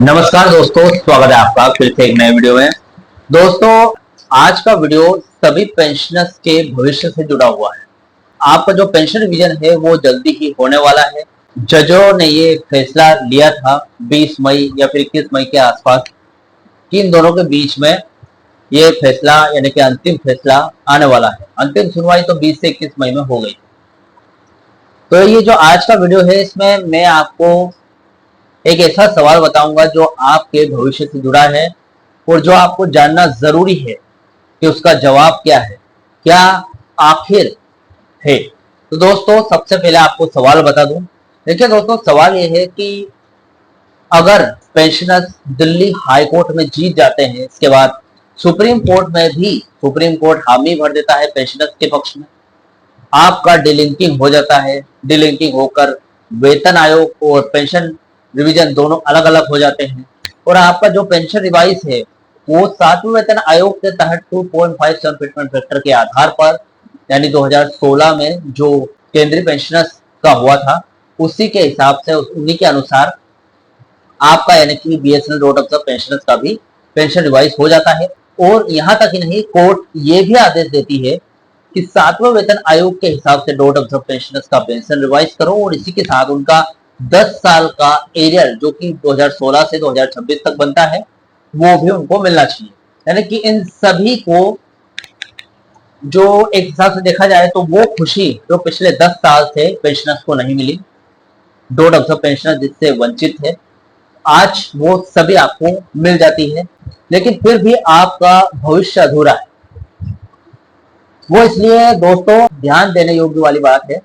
नमस्कार दोस्तों, स्वागत है आपका फिर से एक नए वीडियो में। दोस्तों, आज का वीडियो सभी पेंशनर्स के भविष्य से जुड़ा हुआ है। आपका जो पेंशन रिवीजन है वो जल्दी ही होने वाला है। जजों ने ये फैसला लिया था 20 मई या फिर 21 मई के आसपास कि इन दोनों के बीच में ये फैसला यानी कि अंतिम फैसला आने वाला है। अंतिम सुनवाई तो 20 से 21 मई में हो गई। तो ये जो आज का वीडियो है इसमें मैं आपको एक ऐसा सवाल बताऊंगा जो आपके भविष्य से जुड़ा है और जो आपको जानना जरूरी है कि उसका जवाब क्या है, क्या आखिर है। तो दोस्तों, सबसे पहले आपको सवाल बता दूं। देखिए दोस्तों, सवाल यह है कि अगर पेंशनर्स दिल्ली हाई कोर्ट में जीत जाते हैं, इसके बाद सुप्रीम कोर्ट में भी सुप्रीम कोर्ट हामी भर देता है पेंशनर्स के पक्ष में, आपका डिलिंकिंग हो जाता है। डिलिंकिंग होकर वेतन आयोग और पेंशन रिवीजन दोनों अलग अलग हो जाते हैं और आपका जो पेंशन रिवाइज है वो 7वें वेतन आयोग के तहत 2.57 फिटमेंट फैक्टर के आधार पर, यानी 2016 में जो केंद्रीय पेंशनर्स का हुआ था उसी के हिसाब से, उन्हीं के अनुसार आपका यानी कि BSNL road of the pensioners का भी पेंशन रिवाइज हो जाता है। और यहाँ तक ही नहीं, कोर्ट ये भी आदेश देती है कि 7वें वेतन आयोग के हिसाब से रोड ऑफ द पेंशनर्स का पेंशन रिवाइज करो और इसी के साथ उनका 10 साल का एरियर जो कि 2016 से 2026 तक बनता है वो भी उनको मिलना चाहिए। यानी कि इन सभी को जो एक हिसाब से देखा जाए तो वो खुशी जो पिछले 10 साल से पेंशनर्स को नहीं मिली, रोड ऑफ द पेंशनर जिससे वंचित है, आज वो सभी आपको मिल जाती है। लेकिन फिर भी आपका भविष्य अधूरा है। वो इसलिए दोस्तों ध्यान देने योग्य वाली बात है।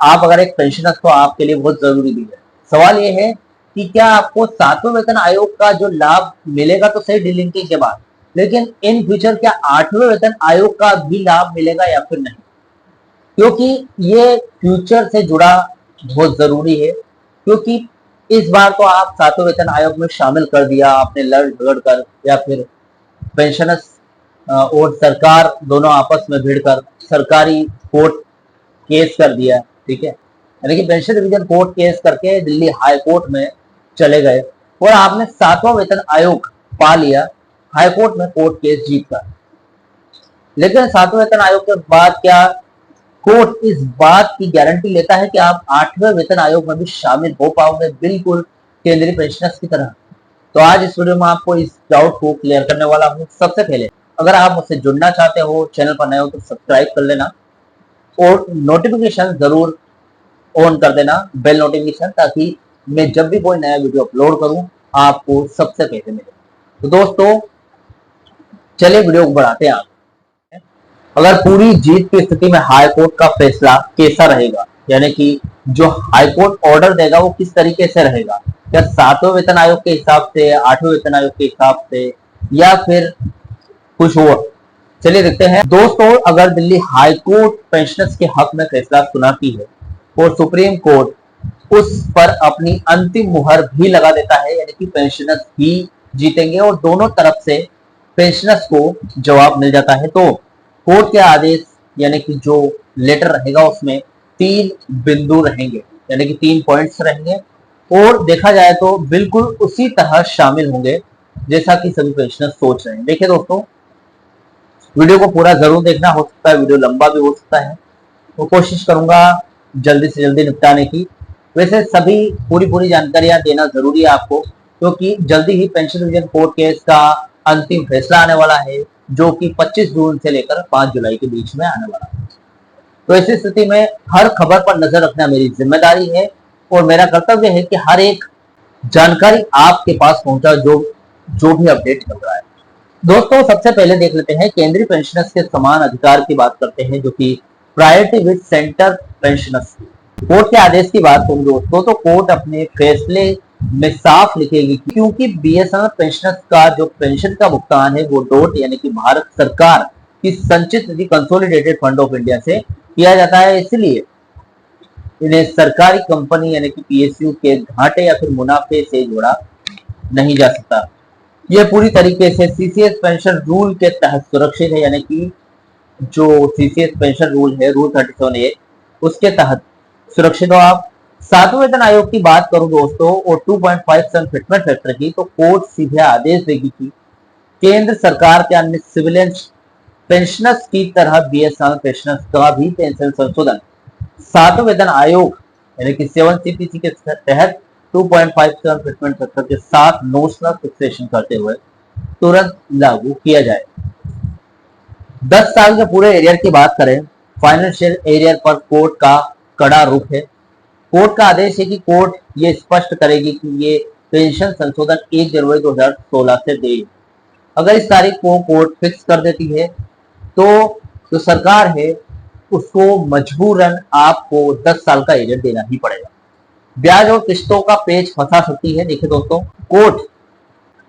आप अगर एक पेंशनर तो आपके लिए बहुत जरूरी भी है। सवाल ये है कि क्या आपको 7वें वेतन आयोग का जो लाभ मिलेगा तो सही डिलिंकिंग के बाद, लेकिन इन फ्यूचर क्या 8वें वेतन आयोग का भी लाभ मिलेगा या फिर नहीं, क्योंकि ये फ्यूचर से जुड़ा बहुत जरूरी है। क्योंकि इस बार तो आप 7वें वेतन आयोग में शामिल कर दिया आपने लड़ झगड़ कर, या फिर पेंशनर्स और सरकार दोनों आपस में भिड़कर सरकारी कोर्ट केस कर दिया, ठीक है। यानी कि पेंशन रिवीजन कोर्ट केस करके दिल्ली हाई कोर्ट में चले गए और आपने 7वां वेतन आयोग पा लिया हाई कोर्ट में कोर्ट केस जीत कर। लेकिन 7वें वेतन आयोग के बाद क्या कोर्ट इस बात की गारंटी लेता है कि आप 8वें वेतन आयोग में भी शामिल हो पाओगे, बिल्कुल केंद्रीय पेंशनर्स की तरह? तो आज इस वीडियो में आपको इस डाउट को क्लियर करने वाला हूं। सबसे पहले अगर आप मुझसे जुड़ना चाहते हो, चैनल पर नए हो तो सब्सक्राइब कर लेना और नोटिफिकेशन जरूर ऑन कर देना, बेल नोटिफिकेशन, ताकि मैं जब भी कोई नया वीडियो अपलोड करूं आपको सबसे पहले मिले। तो दोस्तों चलिए वीडियो को बढ़ाते हैं। अगर पूरी जीत की स्थिति में हाई कोर्ट का फैसला कैसा रहेगा, यानी कि जो हाई कोर्ट ऑर्डर देगा वो किस तरीके से रहेगा, क्या 7वें वेतन आयोग के हिसाब से, 8वें वेतन आयोग के हिसाब से, या फिर कुछ और? चलिए देखते हैं। दोस्तों, अगर दिल्ली हाई कोर्ट पेंशनर्स के हक में फैसला सुनाती है और सुप्रीम कोर्ट उस पर अपनी अंतिम मुहर भी लगा देता है, यानी कि पेंशनर्स ही जीतेंगे और दोनों तरफ से पेंशनर्स को जवाब मिल जाता है, तो कोर्ट के आदेश यानी कि जो लेटर रहेगा उसमें 3 बिंदु रहेंगे, यानी कि 3 पॉइंट्स रहेंगे और देखा जाए तो बिल्कुल उसी तरह शामिल होंगे जैसा कि सभी पेंशनर्स सोच रहे हैं। देखिए दोस्तों, वीडियो को पूरा जरूर देखना, हो सकता है वीडियो लंबा भी हो सकता है, तो कोशिश करूंगा जल्दी से जल्दी निपटाने की। वैसे सभी पूरी जानकारियां देना जरूरी है आपको, क्योंकि जल्दी ही पेंशन रिवीजन कोर्ट केस का अंतिम फैसला आने वाला है जो कि 25 जून से लेकर 5 जुलाई के बीच में आने वाला है। तो ऐसी स्थिति में हर खबर पर नजर रखना मेरी जिम्मेदारी है और मेरा कर्तव्य है कि हर एक जानकारी आपके पास पहुंचा जो भी अपडेट चल रहा है। दोस्तों सबसे पहले देख लेते हैं केंद्रीय पेंशनर्स के समान अधिकार की बात करते हैं, जो कि प्रायोरिटी विद सेंटर पेंशनर्स की। कोर्ट के आदेश की बात करूं दोस्तों, तो कोर्ट अपने फैसले में साफ लिखेगी क्योंकि बीएसएनएल पेंशनर्स का जो पेंशन का भुगतान है वो डोट यानी कि भारत सरकार की संचित निधि कंसोलिडेटेड फंड ऑफ इंडिया से किया जाता है, इसलिए इन्हें सरकारी कंपनी यानी कि पीएसयू के घाटे या फिर मुनाफे से जोड़ा नहीं जा सकता। यह पूरी तरीके से सीसीएस पेंशन रूल के तहत सुरक्षित है, यानी कि जो सीसीएस पेंशन रूल है, रूल 37A, उसके तहत सुरक्षित हो आप। सातवें वेतन आयोग की बात करूं दोस्तों और 2.57 फिटमेंट फैक्टर की, तो कोर्ट सीधे आदेश देगी कि केंद्र सरकार के अन्य सिविलियन पेंशनर्स की तरह बीएसएनएल पेंशनर्स का भी पेंशन संशोधन सातवें वेतन आयोग यानी कि 7 सीपीसी के तहत 2.57 फिटमेंट फैक्टर के साथ नोशनल फिक्सेशन करते हुए तुरंत लागू किया जाए। 10 साल के पूरे एरियर की बात करें, फाइनेंशियल एरियर पर कोर्ट का कड़ा रुख है। कोर्ट का आदेश है कि कोर्ट ये स्पष्ट करेगी कि ये पेंशन संशोधन 1 जनवरी 2016 से देगी। अगर इस तारीख को कोर्ट फिक्स कर देती है तो जो सरकार है उसको मजबूरन आपको 10 साल का एरियर देना ही पड़ेगा। ब्याज और किस्तों का पेच फंसा सकती है। देखिए दोस्तों, कोर्ट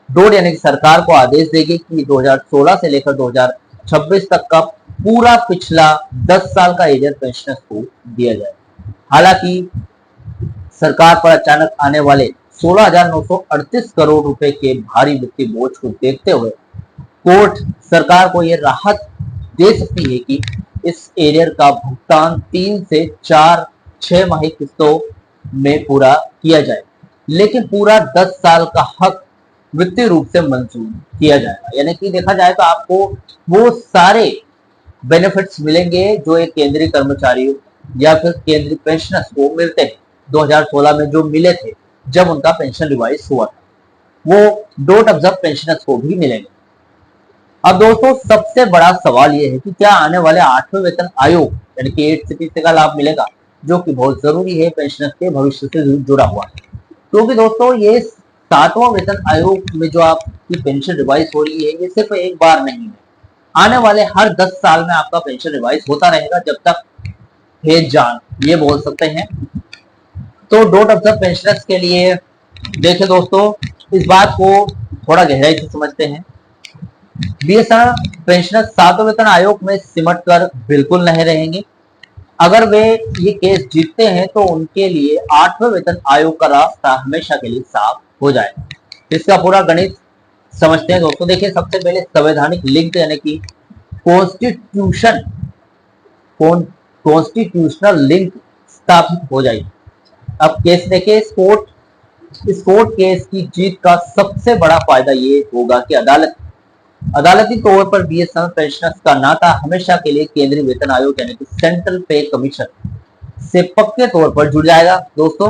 डोड यानी कि सरकार को आदेश देगी कि 2016 से लेकर 2026 तक का पूरा पिछला 10 साल का एरियर पेंशनर्स को दिया जाए। हालांकि सरकार पर अचानक आने वाले 16,938 करोड़ रुपए के भारी वित्तीय बोझ को देखते हुए कोर्ट सरकार को यह राहत दे सकती है कि इस एरियर का भुगतान 3 से 6 माही किस्तों में पूरा किया जाए, लेकिन पूरा 10 साल का हक वित्तीय रूप से मंजूर किया जाएगा। यानी कि देखा जाए तो आपको वो सारे बेनिफिट्स मिलेंगे जो एक केंद्रीय कर्मचारियों या फिर केंद्रीय पेंशनर्स को मिलते हैं 2016 में जो मिले थे जब उनका पेंशन रिवाइज हुआ था, वो डोट ऑब्जर्व पेंशनर्स को भी मिलेंगे। अब दोस्तों, सबसे बड़ा सवाल यह है कि क्या आने वाले 8वें वेतन आयोग यानी कि 8 सीपीसी का लाभ मिलेगा, जो कि बहुत जरूरी है पेंशनर्स के भविष्य से जुड़ा हुआ है। क्योंकि दोस्तों ये 7वां वेतन आयोग में जो आपकी पेंशन रिवाइज हो रही है ये सिर्फ एक बार नहीं है, आने वाले हर 10 साल में आपका पेंशन रिवाइज होता रहेगा जब तक है जान, ये बोल सकते हैं। तो डोट ऑब्जर्व पेंशनर्स के लिए देखें दोस्तों, इस बात को थोड़ा गहराई से समझते हैं। बीएसएनएल पेंशनर्स 7वें वेतन आयोग में सिमट कर बिल्कुल नहीं रहेंगे। अगर वे ये केस जीतते हैं तो उनके लिए 8वें वेतन आयोग का रास्ता हमेशा के लिए साफ हो जाएगा। इसका पूरा गणित समझते हैं दोस्तों। देखिए, सबसे पहले संवैधानिक लिंक यानी कि कॉन्स्टिट्यूशनल लिंक स्थापित हो जाएगी। अब केस देखिए, इस कोर्ट केस की जीत का सबसे बड़ा फायदा ये होगा कि अदालती तौर पर बीएसएनएल पेंशनर्स का नाता हमेशा के लिए केंद्रीय वेतन आयोग यानी कि सेंट्रल पे कमीशन से पक्के तौर पर जुड़ जाएगा। दोस्तों,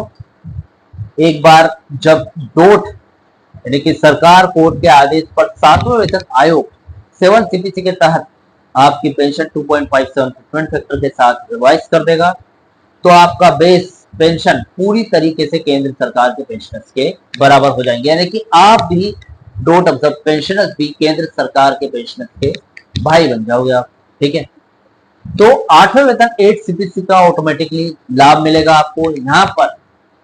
एक बार जब डोट यानी कि सरकार कोर्ट के आदेश पर 7वें वेतन आयोग 7 सीपीसी के तहत आपकी पेंशन 2.57 फिटमेंट फैक्टर के साथ रिवाइज कर देगा, तो आपका बेस पेंशन पूरी तरीके से केंद्र सरकार के पेंशनर्स के बराबर हो जाएंगे। यानी कि आप भी डोट ऑब्जर्व पेंशनर्स भी केंद्र सरकार के पेंशनर्स के भाई बन जाओगे आप। ठीक है, तो 8वें वेतन 8 सीपीसी का ऑटोमेटिकली लाभ मिलेगा आपको। यहाँ पर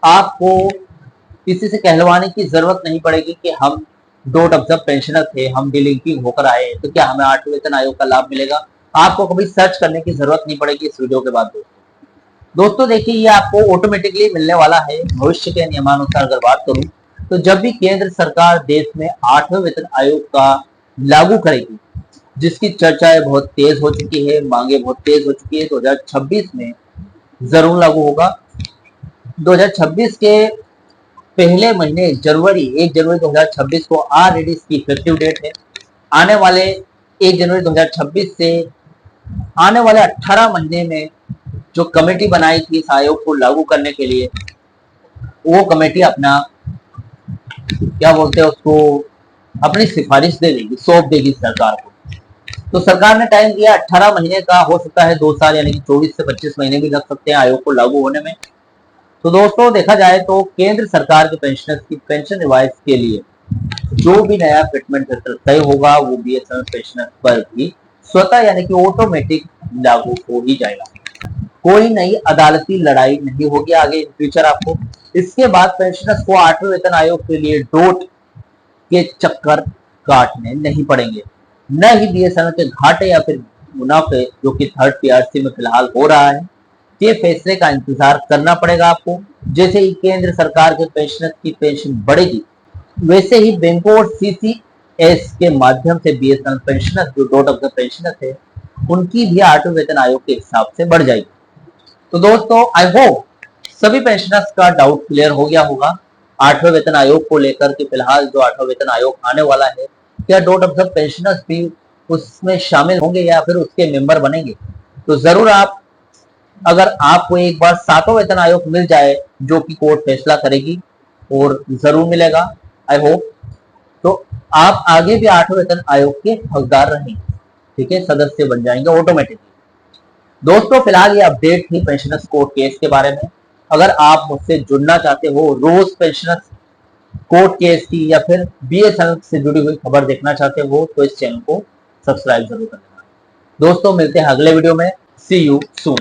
आपको किसी से कहलवाने की जरूरत नहीं पड़ेगी कि हम डोट ऑब्जर्व पेंशनर थे, हम डिलिंकिंग होकर आए तो क्या हमें 8वें वेतन आयोग का लाभ मिलेगा। आपको कभी सर्च करने की जरूरत नहीं पड़ेगी इस वीडियो के बाद। दोस्तों देखिए, ये आपको ऑटोमेटिकली मिलने वाला है। भविष्य के नियमानुसार अगर बात करूं तो जब भी केंद्र सरकार देश में 8वें वेतन आयोग का लागू करेगी, जिसकी चर्चाएं बहुत तेज हो चुकी है, मांगे बहुत तेज हो चुकी है, 2026 में जरूर लागू होगा। 2026 के पहले महीने 1 जनवरी 2026 को ऑलरेडी इसकी इफेक्टिव डेट है। आने वाले 1 जनवरी 2026 से आने वाले 18 महीने में जो कमेटी बनाई थी इस आयोग को लागू करने के लिए, वो कमेटी अपना क्या बोलते हैं उसको अपनी सिफारिश दे देगी, सौंप देगी सरकार को। तो सरकार ने टाइम दिया 18 महीने का, हो सकता है 2 साल यानी कि 24 से 25 महीने भी लग सकते हैं आयोग को लागू होने में। तो दोस्तों देखा जाए तो केंद्र सरकार के पेंशनर्स की पेंशन रिवाइज के लिए जो भी नया फिटमेंट फैक्टर तय होगा वो बीएसएनएल पेंशनर्स पर भी स्वतः यानी कि ऑटोमेटिक लागू हो ही जाएगा। कोई नई अदालती लड़ाई नहीं होगी आगे इन फ्यूचर आपको। इसके बाद पेंशनर्स को 8वें वेतन आयोग के लिए डोट के चक्कर काटने नहीं पड़ेंगे, न ही बीएसएनएल के घाटे या फिर मुनाफे जो कि थर्ड पीआरसी में फिलहाल हो रहा है के फैसले का इंतजार करना पड़ेगा आपको। जैसे ही केंद्र सरकार के पेंशनर्स की पेंशन बढ़ेगी, वैसे ही बैंकों और सीसीएस के माध्यम से बीएसएनएल पेंशनर्स जो डोट ऑफ द पेंशनर्स है उनकी भी 8वें वेतन आयोग के हिसाब से बढ़ जाएगी। तो दोस्तों आई होप सभी पेंशनर्स का डाउट क्लियर हो गया होगा 8वें वेतन आयोग को लेकर कि फिलहाल जो 8वां वेतन आयोग आने वाला है, क्या डॉट ऑफ द पेंशनर्स भी उसमें शामिल होंगे या फिर उसके मेंबर बनेंगे। तो जरूर आप, अगर आपको एक बार 7वां वेतन आयोग मिल जाए जो कि कोर्ट फैसला करेगी, और जरूर मिलेगा आई होप, तो आप आगे भी 8वें वेतन आयोग के हकदार रहेंगे, ठीक है, सदस्य बन जाएंगे ऑटोमेटिकली। दोस्तों फिलहाल ये अपडेट थी पेंशनर्स कोर्ट केस के बारे में। अगर आप मुझसे जुड़ना चाहते हो, रोज पेंशनर्स कोर्ट केस की या फिर बीएसएनएल से जुड़ी हुई खबर देखना चाहते हो, तो इस चैनल को सब्सक्राइब जरूर कर लेना। दोस्तों मिलते हैं अगले वीडियो में। सी यू सून।